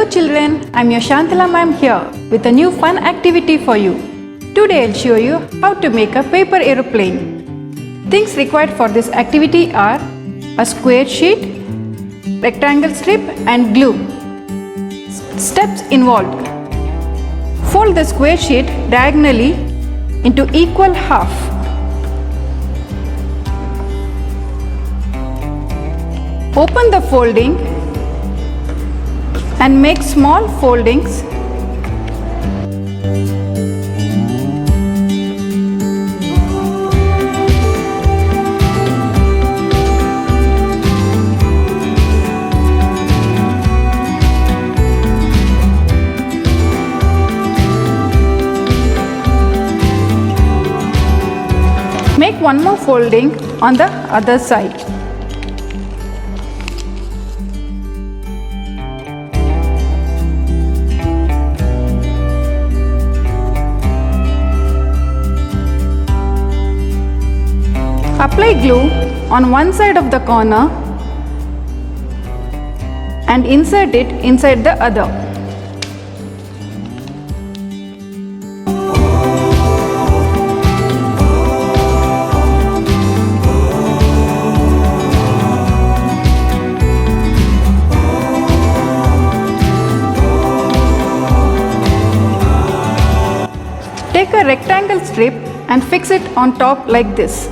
children, I'm your Shantala ma'am here with a new fun activity for you. Today I'll show you how to make a paper aeroplane. Things required for this activity are a square sheet, rectangle strip and glue. Steps involved. Fold the square sheet diagonally into equal half. Open the folding and make small foldings. Make one more folding on the other side. Apply glue on one side of the corner and insert it inside the other. Take a rectangle strip and fix it on top like this.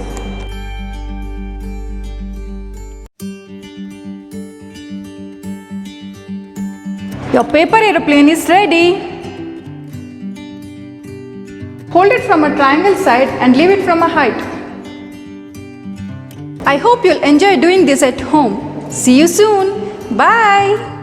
Your paper aeroplane is ready. Hold it from a triangle side and leave it from a height. I hope you'll enjoy doing this at home. See you soon. Bye.